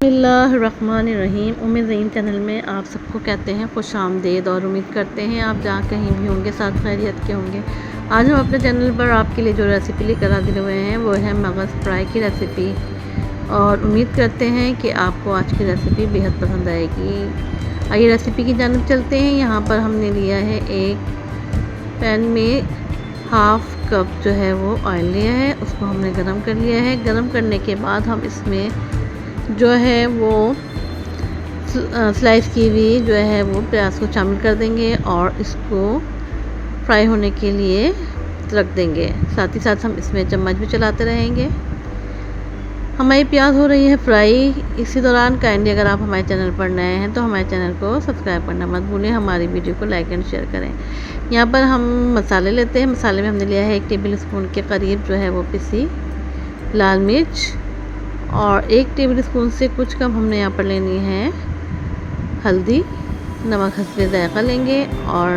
बिस्मिल्लाहिर्रहमानिर्रहीम। उम्मे ज़हीन चैनल में आप सबको कहते हैं खुश आमदीद और उम्मीद करते हैं आप जहाँ कहीं भी होंगे साथ खैरियत के होंगे। आज हम अपने चैनल पर आपके लिए जो रेसिपी लेकर हाजिर हुए हैं वो है मगज़ फ्राई की रेसिपी, और उम्मीद करते हैं कि आपको आज की रेसिपी बेहद पसंद आएगी। आइए रेसिपी की जानिब चलते हैं। यहाँ पर हमने लिया है एक पैन में हाफ़ कप जो है वो ऑयल लिया है, उसको हमने गरम कर लिया है। गरम करने के बाद हम इसमें जो है वो स्लाइस की हुई जो है वो प्याज को शामिल कर देंगे और इसको फ्राई होने के लिए रख देंगे। साथ ही साथ हम इसमें चम्मच भी चलाते रहेंगे। हमारी प्याज हो रही है फ्राई। इसी दौरान काइंडली अगर आप हमारे चैनल पर नए हैं तो हमारे चैनल को सब्सक्राइब करना मत भूलें, हमारी वीडियो को लाइक एंड शेयर करें। यहाँ पर हम मसाले लेते हैं। मसाले में हमने लिया है 1 टेबल स्पून के करीब जो है वो पिसी लाल मिर्च, और 1 टेबल स्पून से कुछ कम हमने यहाँ पर लेनी है हल्दी। नमक हस्बे ज़ायक़ा लेंगे, और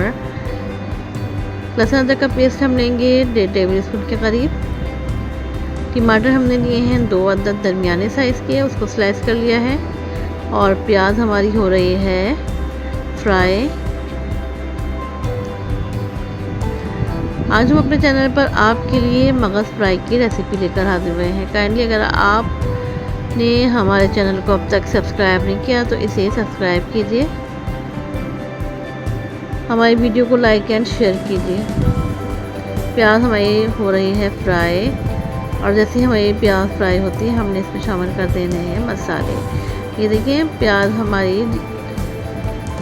लहसुन अदरक का पेस्ट हम लेंगे 1.5 टेबल स्पून के करीब। टमाटर हमने लिए हैं 2 अदद दरमियाने साइज़ के, उसको स्लाइस कर लिया है। और प्याज हमारी हो रही है फ्राई। आज हम अपने चैनल पर आपके लिए मगज़ फ्राई की रेसिपी लेकर हाजिर हुए हैं। काइंडली अगर आपने हमारे चैनल को अब तक सब्सक्राइब नहीं किया तो इसे सब्सक्राइब कीजिए, हमारी वीडियो को लाइक एंड शेयर कीजिए। प्याज हमारी हो रही है फ्राई, और जैसे ही हमारी प्याज फ्राई होती है हमने इसमें शामिल कर देने हैं मसाले। ये देखिए प्याज हमारी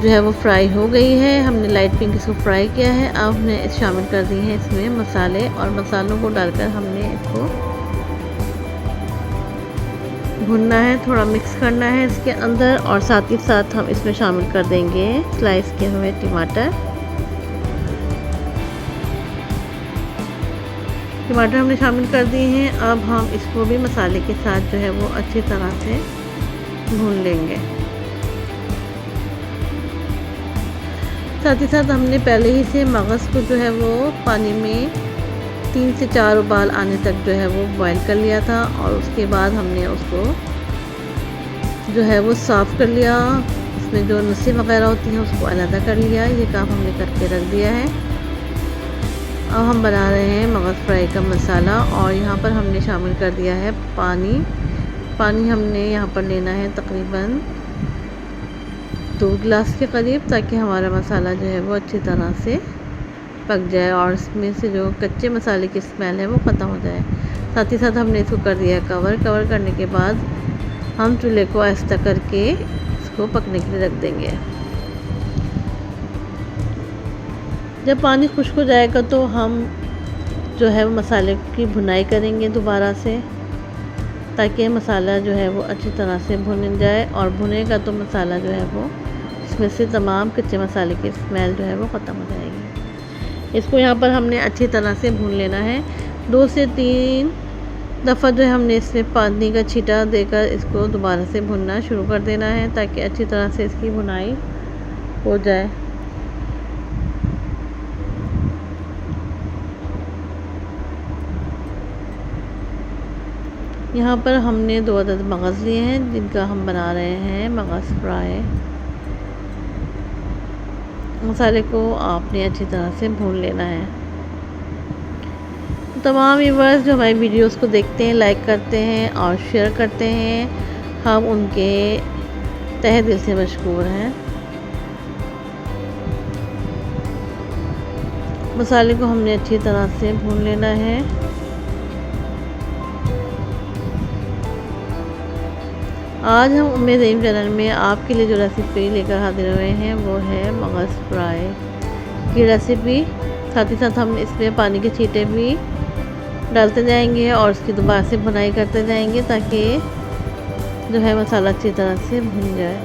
जो है वो फ्राई हो गई है। हमने लाइट पिंक इसको फ्राई किया है। अब हमने शामिल कर दी है इसमें मसाले, और मसालों को डालकर हमने इसको भुनना है, थोड़ा मिक्स करना है इसके अंदर। और साथ ही साथ हम इसमें शामिल कर देंगे स्लाइस किए हुए टमाटर। टमाटर हमने शामिल कर दिए हैं। अब हम इसको भी मसाले के साथ जो है वो अच्छी तरह से भून लेंगे। साथ ही साथ हमने पहले ही से मगज़ को जो है वो पानी में 3 से 4 उबाल आने तक जो है वो बॉईल कर लिया था, और उसके बाद हमने उसको जो है वो साफ़ कर लिया। इसमें जो नसें वगैरह होती हैं उसको अलग कर लिया। ये काम हमने करके रख दिया है। अब हम बना रहे हैं मगज़ फ्राई का मसाला, और यहाँ पर हमने शामिल कर दिया है पानी हमने यहाँ पर लेना है तकरीबन 2 गिलास के करीब, ताकि हमारा मसाला जो है वो अच्छी तरह से पक जाए और इसमें से जो कच्चे मसाले की स्मेल है वो ख़त्म हो जाए। साथ ही साथ हमने इसको कर दिया कवर करने के बाद हम चूल्हे को आहिस्ता करके इसको पकने के लिए रख देंगे। जब पानी खुश्क हो जाएगा तो हम जो है वो मसाले की भुनाई करेंगे दोबारा से, ताकि मसाला जो है वो अच्छी तरह से भुन जाए। और भुनेगा तो मसाला जो है वो इसमें से तमाम कच्चे मसाले की स्मेल जो है वो ख़त्म हो जाएगी। इसको यहाँ पर हमने अच्छी तरह से भून लेना है। 2 से 3 दफ़ा जो है हमने इसमें पानी का छींटा देकर इसको दोबारा से भुनना शुरू कर देना है, ताकि अच्छी तरह से इसकी भुनाई हो जाए। यहाँ पर हमने 2 अदद मगज़ लिए हैं जिनका हम बना रहे हैं मगज़ फ्राई। मसाले को आपने अच्छी तरह से भून लेना है। तमाम व्यूअर्स जो हमारी वीडियोस को देखते हैं, लाइक करते हैं और शेयर करते हैं, हम उनके तहे दिल से मशकूर हैं। मसाले को हमने अच्छी तरह से भून लेना है। आज हम उम्मे ज़हीन चैनल में आपके लिए जो रेसिपी लेकर हाजिर हुए हैं वो है मगज़ फ्राई की रेसिपी। साथ ही साथ हम इसमें पानी के छींटे भी डालते जाएंगे और उसकी दोबारा से भुनाई करते जाएंगे, ताकि जो है मसाला अच्छी तरह से भुन जाए।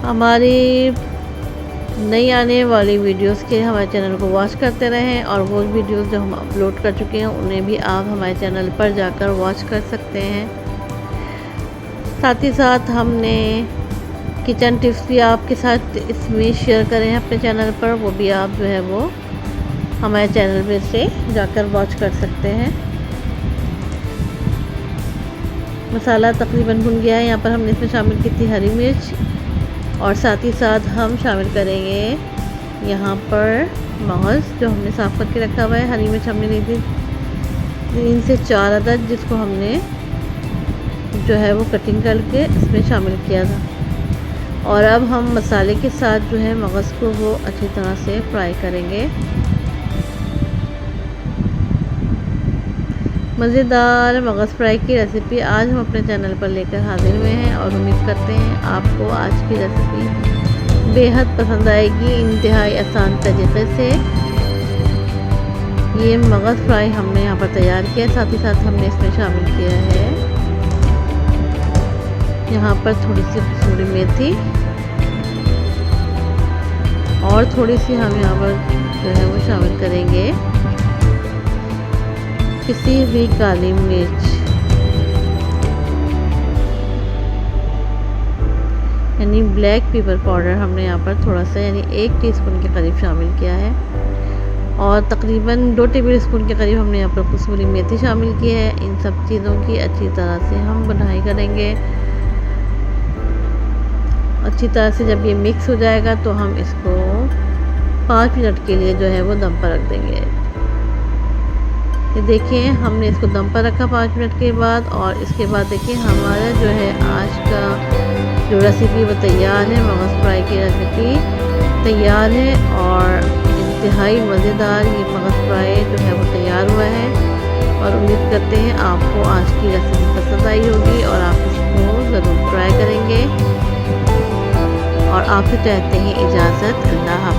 हमारी नई आने वाली वीडियोस के हमारे चैनल को वॉच करते रहें, और वो वीडियोस जो हम अपलोड कर चुके हैं उन्हें भी आप हमारे चैनल पर जाकर वॉच कर सकते हैं। साथ ही साथ हमने किचन टिप्स भी आपके साथ इसमें शेयर करें हैं अपने चैनल पर, वो भी आप जो है वो हमारे चैनल पे से जाकर वॉच कर सकते हैं। मसाला तकरीबन भुन गया है। यहाँ पर हमने इसमें शामिल की थी हरी मिर्च और साथ ही साथ हम शामिल करेंगे यहाँ पर मगज़ जो हमने साफ़ करके रखा हुआ है। हरी मिर्च हमने ली थी 3 से 4 अदद, जिसको हमने जो है वो कटिंग करके इसमें शामिल किया था। और अब हम मसाले के साथ जो है मगज़ को वो अच्छी तरह से फ्राई करेंगे। मज़ेदार मगज़ फ्राई की रेसिपी आज हम अपने चैनल पर लेकर हाजिर हुए हैं और उम्मीद करते हैं आपको आज की रेसिपी बेहद पसंद आएगी। इंतहाई आसान तरीके से ये मगज़ फ्राई हमने यहाँ पर तैयार किया। साथ ही साथ हमने इसमें शामिल किया है यहाँ पर थोड़ी सी कसूरी मेथी और थोड़ी सी हम यहाँ पर जो है वो शामिल करेंगे किसी भी काली मिर्च, यानी ब्लैक पेपर पाउडर हमने यहाँ पर थोड़ा सा यानी 1 टीस्पून के करीब शामिल किया है। और तकरीबन 2 टेबल स्पून के करीब हमने यहाँ पर कसूरी मेथी शामिल की है। इन सब चीज़ों की अच्छी तरह से हम बुनाई करेंगे। अच्छी तरह से जब ये मिक्स हो जाएगा तो हम इसको 5 मिनट के लिए जो है वो दम पर रख देंगे। ये देखिए हमने इसको दम पर रखा 5 मिनट के बाद, और इसके बाद देखिए हमारा जो है आज का जो रेसिपी वो तैयार है। मगज़ फ्राई की रेसिपी तैयार है और इंतहाई मज़ेदार ये मगज़ फ्राई जो है वो तैयार हुआ है। और उम्मीद करते हैं आपको आज की रेसिपी पसंद आई होगी और आप इसको ज़रूर ट्राई करेंगे। और आपसे चाहते हैं इजाज़त, अल्लाह हाफ़िज़।